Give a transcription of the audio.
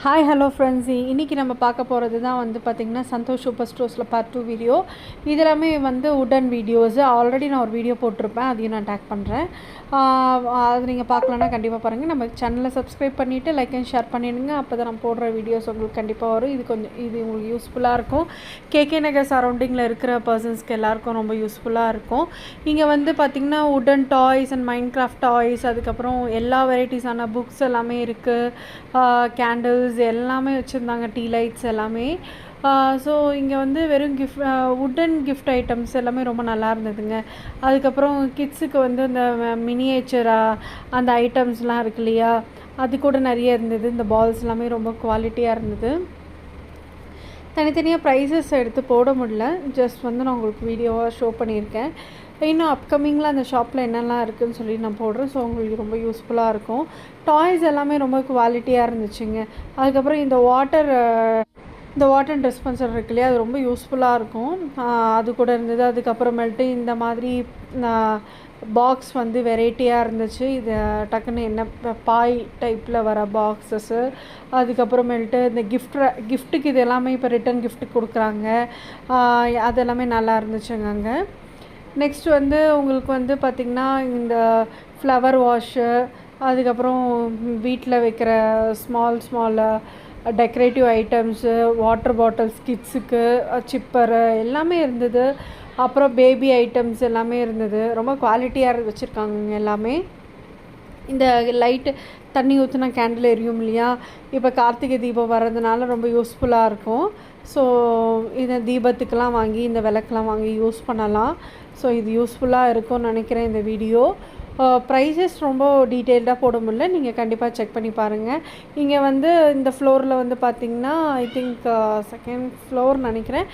Hi hello friends, இன்றைக்கி நம்ம பார்க்க போகிறது தான் வந்து பார்த்திங்கன்னா சந்தோஷ் சூப்பர் ஸ்டோர்ஸில் பார்ட் 2 வீடியோ. இதெல்லாமே வந்து உடன் வீடியோஸு. ஆல்ரெடி நான் ஒரு வீடியோ போட்டிருப்பேன், அதையும் நான் டேக் பண்ணுறேன். அது நீங்கள் பார்க்கலன்னா கண்டிப்பாக பாருங்கள். நம்ம சேனலை சப்ஸ்கிரைப் பண்ணிவிட்டு லைக் அண்ட் ஷேர் பண்ணிவிடுங்க. அப்போ தான் நான் போடுற வீடியோஸ் உங்களுக்கு கண்டிப்பாக வரும். இது உங்களுக்கு யூஸ்ஃபுல்லாக இருக்கும். கேகே நகர் சரௌண்டிங்கில் இருக்கிற பர்சன்ஸ்க்கு எல்லாேருக்கும் ரொம்ப யூஸ்ஃபுல்லாக இருக்கும். இங்கே வந்து பார்த்திங்கன்னா உடன் toys and mind craft toys, அதுக்கப்புறம் எல்லா வெரைட்டிஸான புக்ஸ் எல்லாமே இருக்குது. கேண்டில்ஸ் எல்லாமே வச்சுருந்தாங்க, டீ லைட்ஸ் எல்லாமே. ஸோ இங்கே வந்து வெறும் உட்டன் கிஃப்ட் ஐட்டம்ஸ் எல்லாமே ரொம்ப நல்லா இருந்ததுங்க. அதுக்கப்புறம் கிட்ஸுக்கு வந்து இந்த மினியேச்சராக அந்த ஐட்டம்ஸ்லாம் இருக்கு இல்லையா, அது கூட நிறைய இருந்தது. இந்த பால்ஸ் எல்லாமே ரொம்ப குவாலிட்டியாக இருந்தது. தனித்தனியாக ப்ரைஸஸ் எடுத்து போட முடியல, ஜஸ்ட் வந்து நான் உங்களுக்கு வீடியோவாக ஷோ பண்ணியிருக்கேன். இன்னும் அப்கமிங்கில் அந்த ஷாப்பில் என்னெல்லாம் இருக்குதுன்னு சொல்லி நான் போடுறேன். ஸோ உங்களுக்கு ரொம்ப யூஸ்ஃபுல்லாக இருக்கும். டாய்ஸ் எல்லாமே ரொம்ப குவாலிட்டியாக இருந்துச்சுங்க. அதுக்கப்புறம் இந்த வாட்டர் டிஸ்பென்சர் இருக்கு இல்லையா, அது ரொம்ப யூஸ்ஃபுல்லாக இருக்கும். அது கூட இருந்தது. அதுக்கப்புறமேல்ட்டு இந்த மாதிரி பாக்ஸ் வந்து வெரைட்டியாக இருந்துச்சு. இது டக்குன்னு என்ன பாய் டைப்பில் வர பாக்ஸஸ்ஸு. அதுக்கப்புறமேல்ட்டு இந்த கிஃப்ட்டுக்கு இது எல்லாமே இப்போ ரிட்டன் கிஃப்ட்டு கொடுக்குறாங்க. அதெல்லாமே நல்லா இருந்துச்சுங்க அங்கே. நெக்ஸ்ட் வந்து உங்களுக்கு வந்து பார்த்திங்கன்னா இந்த ஃப்ளவர் வாஷு, அதுக்கப்புறம் வீட்டில் வைக்கிற small decorative items, water bottles கிட்ஸுக்கு, சிப்பரு எல்லாமே இருந்தது. அப்புறம் பேபி ஐட்டம்ஸ் எல்லாமே இருந்தது. ரொம்ப குவாலிட்டியாக வச்சுருக்காங்க எல்லாமே. இந்த லைட்டு தண்ணி ஊற்றினா கேண்டில் எரியும் இல்லையா, இப்போ கார்த்திகை தீபம் வர்றதுனால ரொம்ப யூஸ்ஃபுல்லாக இருக்கும். ஸோ இந்த தீபத்துக்கெலாம் வாங்கி இந்த விளக்கெலாம் வாங்கி யூஸ் பண்ணலாம். ஸோ இது யூஸ்ஃபுல்லாக இருக்கும்னு நினைக்கிறேன் இந்த வீடியோ. ப்ரைஸஸ் ரொம்ப டீட்டெயில்டாக போட முடியல, நீங்கள் கண்டிப்பாக செக் பண்ணி பாருங்கள். இங்கே வந்து இந்த ஃப்ளோரில் வந்து பார்த்திங்கன்னா ஐ திங்க் செகண்ட் ஃப்ளோர் நினைக்கிறேன்.